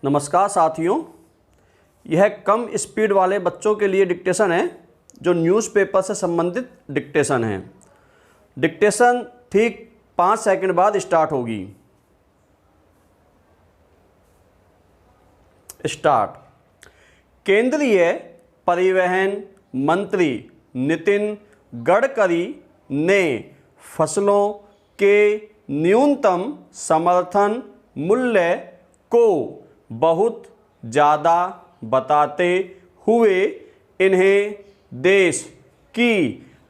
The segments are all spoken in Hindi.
नमस्कार साथियों, यह कम स्पीड वाले बच्चों के लिए डिक्टेशन है जो न्यूज़पेपर से संबंधित डिक्टेशन है। डिक्टेशन ठीक 5 सेकंड बाद स्टार्ट होगी। स्टार्ट। केंद्रीय परिवहन मंत्री नितिन गडकरी ने फसलों के न्यूनतम समर्थन मूल्य को बहुत ज़्यादा बताते हुए इन्हें देश की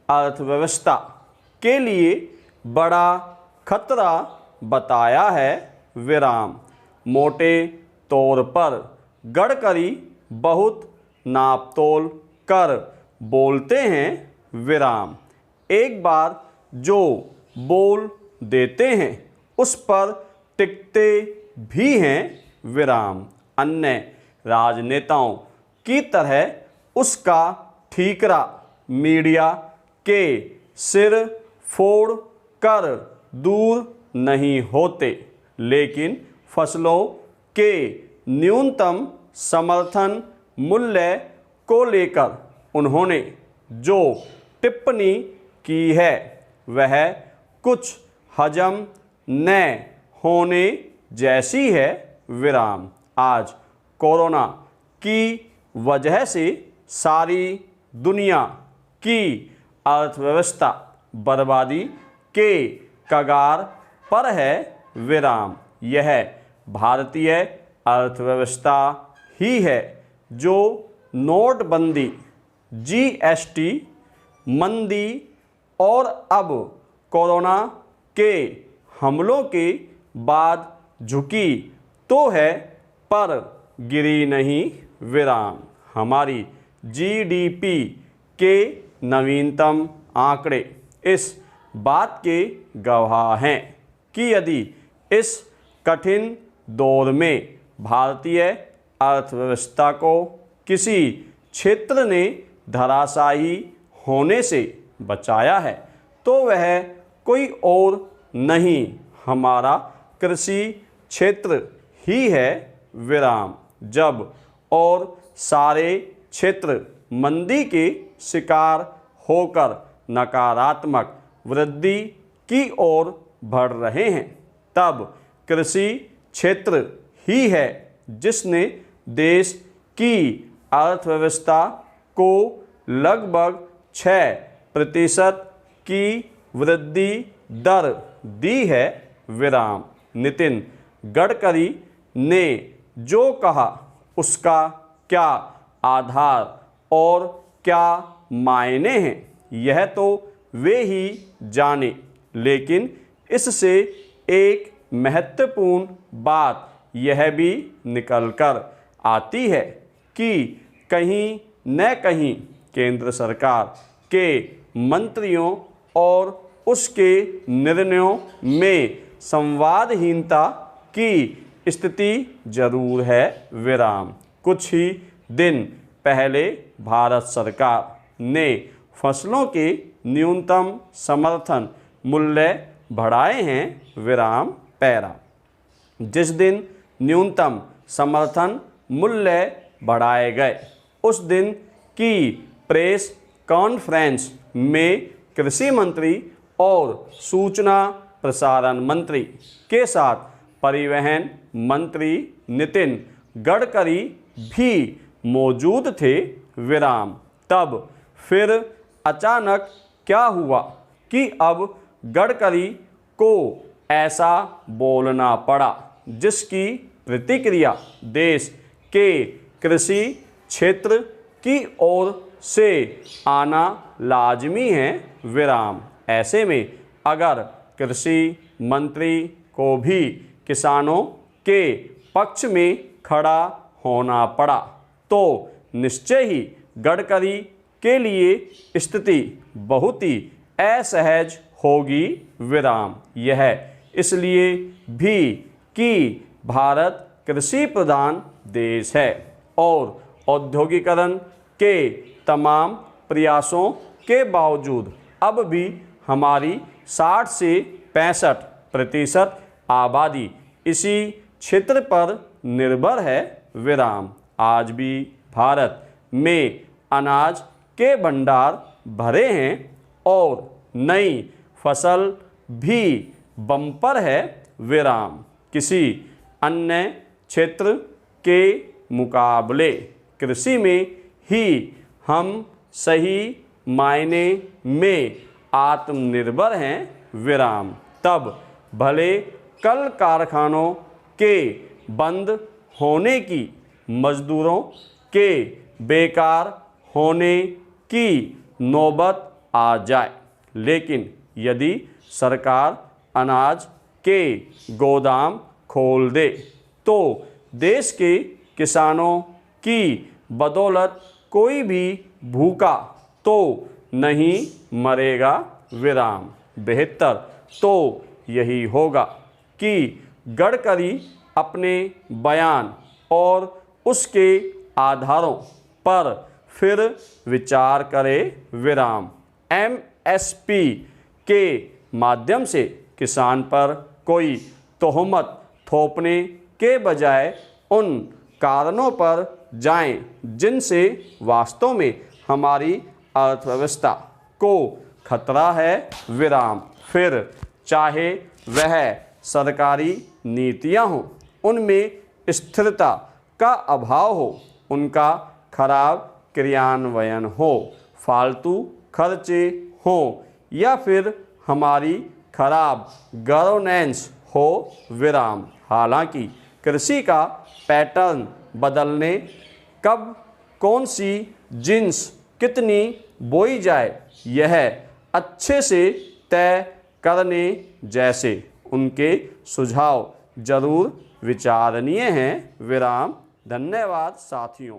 अर्थव्यवस्था के लिए बड़ा खतरा बताया है। विराम। मोटे तौर पर गडकरी बहुत नापतोल कर बोलते हैं। विराम। एक बार जो बोल देते हैं उस पर टिकते भी हैं। विराम। अन्य राजनेताओं की तरह उसका ठीकरा मीडिया के सिर फोड़ कर दूर नहीं होते, लेकिन फसलों के न्यूनतम समर्थन मूल्य को लेकर उन्होंने जो टिप्पणी की है वह कुछ हजम न होने जैसी है। विराम। आज कोरोना की वजह से सारी दुनिया की अर्थव्यवस्था बर्बादी के कगार पर है। विराम। यह भारतीय अर्थव्यवस्था ही है जो नोटबंदी, जीएसटी, मंदी और अब कोरोना के हमलों के बाद झुकी तो है पर गिरी नहीं। विराम। हमारी जीडीपी के नवीनतम आंकड़े इस बात के गवाह हैं कि यदि इस कठिन दौर में भारतीय अर्थव्यवस्था को किसी क्षेत्र ने धराशायी होने से बचाया है तो वह कोई और नहीं, हमारा कृषि क्षेत्र ही है। विराम। जब और सारे क्षेत्र मंदी के शिकार होकर नकारात्मक वृद्धि की ओर बढ़ रहे हैं, तब कृषि क्षेत्र ही है जिसने देश की अर्थव्यवस्था को लगभग 6% की वृद्धि दर दी है। विराम। नितिन गडकरी ने जो कहा उसका क्या आधार और क्या मायने हैं यह तो वे ही जाने, लेकिन इससे एक महत्वपूर्ण बात यह भी निकल कर आती है कि कहीं न कहीं केंद्र सरकार के मंत्रियों और उसके निर्णयों में संवादहीनता की स्थिति जरूर है। विराम। कुछ ही दिन पहले भारत सरकार ने फसलों के न्यूनतम समर्थन मूल्य बढ़ाए हैं। विराम। पैरा। जिस दिन न्यूनतम समर्थन मूल्य बढ़ाए गए उस दिन की प्रेस कॉन्फ्रेंस में कृषि मंत्री और सूचना प्रसारण मंत्री के साथ परिवहन मंत्री नितिन गडकरी भी मौजूद थे। विराम। तब फिर अचानक क्या हुआ कि अब गडकरी को ऐसा बोलना पड़ा जिसकी प्रतिक्रिया देश के कृषि क्षेत्र की ओर से आना लाजमी है। विराम। ऐसे में अगर कृषि मंत्री को भी किसानों के पक्ष में खड़ा होना पड़ा तो निश्चय ही गडकरी के लिए स्थिति बहुत ही असहज होगी। विराम। यह इसलिए भी कि भारत कृषि प्रधान देश है और औद्योगिकरण के तमाम प्रयासों के बावजूद अब भी हमारी 60 से 65% आबादी इसी क्षेत्र पर निर्भर है विराम। आज भी भारत में अनाज के भंडार भरे हैं और नई फसल भी बम्पर है विराम। किसी अन्य क्षेत्र के मुकाबले कृषि में ही हम सही मायने में आत्मनिर्भर हैं विराम। तब भले कल कारखानों के बंद होने की, मजदूरों के बेकार होने की नौबत आ जाए, लेकिन यदि सरकार अनाज के गोदाम खोल दे तो देश के किसानों की बदौलत कोई भी भूखा तो नहीं मरेगा विराम। बेहतर तो यही होगा कि गडकरी अपने बयान और उसके आधारों पर फिर विचार करे विराम। MSP के माध्यम से किसान पर कोई तोहमत थोपने के बजाय उन कारणों पर जाएं जिनसे वास्तव में हमारी अर्थव्यवस्था को खतरा है विराम। फिर चाहे वह सरकारी नीतियां हों, उनमें स्थिरता का अभाव हो, उनका खराब क्रियान्वयन हो, फालतू खर्चे हों या फिर हमारी खराब गवर्नेंस हो विराम। हालांकि कृषि का पैटर्न बदलने, कब कौन सी जिन्स कितनी बोई जाए, यह अच्छे से तय करने जैसे उनके सुझाव जरूर विचारणीय हैं विराम। धन्यवाद साथियों।